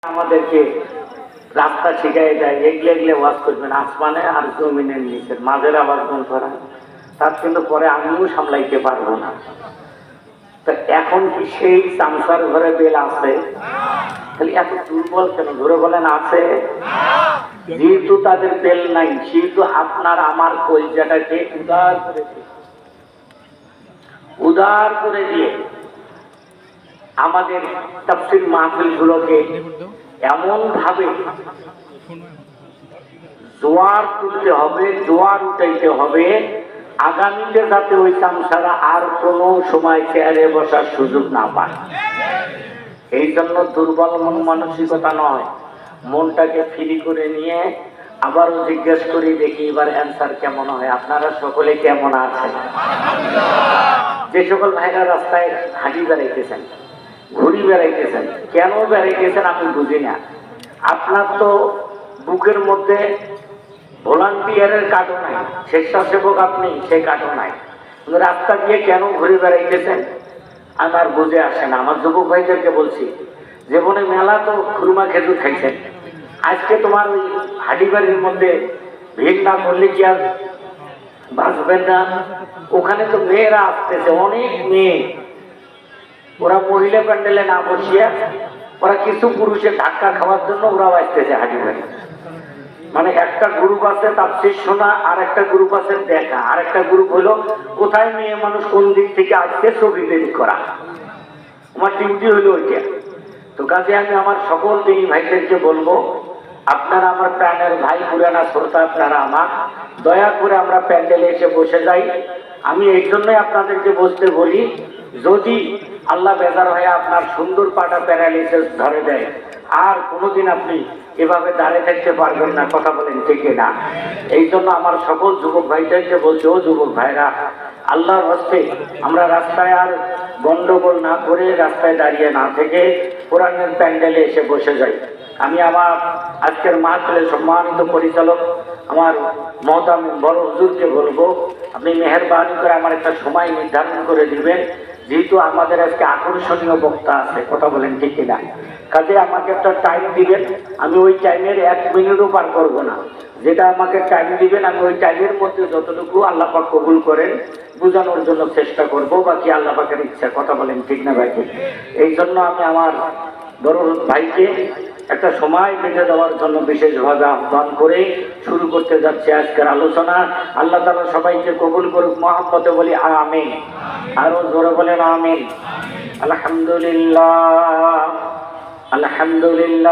আমাদেরকে রাস্তা শিখাই দেয়, এগলে এগলে ওয়াজ করবেন আসমানে আর জমিনের নিচের মাঝের আওয়াজ বন্ধ করা, তার কিন্তু পরে আমিও সামলাইতে পারবো না। তো এখন কি সেই চামচার ঘরে বেল আছে? তাহলে এত দুর্বল কেন? ধরে বলেন আছে। যেহেতু তাদের বেল নাই, সেহেতু আপনার আমার কলজাটাকে উদার করে দিয়ে আমাদের তাফসীর মাহফিল গুলোকে এমন ভাবে জোয়ার তুলতে হবে, জোয়ার উঠাইতে হবে, আগামীতে যাতে ওই চামচারা আর কোনো সময় চেয়ারে বসার সুযোগ না পায়। এই জন্য দুর্বল মন মানসিকতা নয়, মনটাকে ফ্রি করে নিয়ে আবারও জিজ্ঞেস করি, দেখি এবার অ্যান্সার কেমন হয়। আপনারা সকলে কেমন আছেন? যে সকল ভাইরা রাস্তায় হাঁটি বেড়াইতেছেন, ঘুরি বেড়াইতেছেন, কেন বেড়াইতেছেন আমি বুঝি না। আপনার তো বুকের মধ্যে ভলান্টিয়ারের কার্ডও নাই, স্বেচ্ছাসেবক আপনি, সেই কার্ডও নাই, রাস্তা দিয়ে কেন ঘুরে বেড়াইতেছেন আমার বুঝে আসে না। আমার যুবক ভাইদেরকে বলছি, জীবনে মেলা তো খুরমা খেজুর খাইছেন, আজকে তোমার ওই হাঁড়িবাড়ির মধ্যে ভিড় না করলে কি আর বাঁচবেন না? ওখানে তো মেয়েরা আসতেছে, অনেক মেয়ে, ওরা মহিলা প্যান্ডেলে না বসিয়া ওরা কিছু পুরুষের ধাক্কা খাওয়ার জন্য ওরাও আসতেছে হাঁড়িবাড়ি। মানে একটা গ্রুপ আছে তাফসীর শোনা, আর একটা গ্রুপ আছে দেখা, আর একটা গ্রুপ হলো কোথায় মেয়ে মানুষ কোন দিক থেকে আসছে ছবি তৈরি করা। আমার ডিউটি হলো ওইটা। তো কাজে আমি আমার সকল দিনী ভাইদেরকে বলবো, আপনারা আমার প্রাণের ভাই, পুরানা শ্রোতা আপনারা আমার, দয়া করে আমরা প্যান্ডেলে এসে বসে যাই। আমি এই জন্যই আপনাদেরকে বসতে বলি, যদি আল্লাহ বেজার হয়ে আপনার সুন্দর পাটা প্যারালাইসিস ধরে দেয়, আর কোনোদিন আপনি এভাবে দাঁড়িয়ে থাকতে পারবেন না। কথা বলেন ঠিক না? এই জন্য আমার সকল যুবক ভাইদেরকে বলছি, ও যুবক ভাইরা, আল্লাহর হস্তে আমরা রাস্তায় আর গন্ডগোল না করে, রাস্তায় দাঁড়িয়ে না থেকে কোরআনের প্যান্ডেলে এসে বসে যাই। আমি আমার আজকের মাহফিলের সম্মানিত পরিচালক আমার মহতাম বড় হুজুরকে বলবো, আপনি মেহেরবানি করে আমার একটা সময় নির্ধারণ করে দিবেন, যেহেতু আমাদের আজকে আকর্ষণীয় বক্তা আছে। কথা বলেন ঠিক কিনা? কাজে আমাকে একটা টাইম দিবেন, আমি ওই টাইমের 1 মিনিটও পার করবো না। যেটা আমাকে টাইম দিবেন আমি ওই টাইমের মধ্যে যতটুকু আল্লাহ পাক কবুল করেন বোঝানোর জন্য চেষ্টা করবো, বাকি আল্লাহ পাকের ইচ্ছা। কথা বলেন ঠিক না ভাই? এই জন্য আমি আমার বড় ভাইকে একটা সময় বেঁধে দেওয়ার জন্য বিশেষভাবে আহ্বান করে শুরু করতে যাচ্ছে আজকের আলোচনা। আল্লাহ তাআলা সবাইকে কবুল করুক, মহব্বতে বলি আমিন। আরো জোরে বলেন আমিন। আলহামদুলিল্লাহ, আলহামদুলিল্লাহ।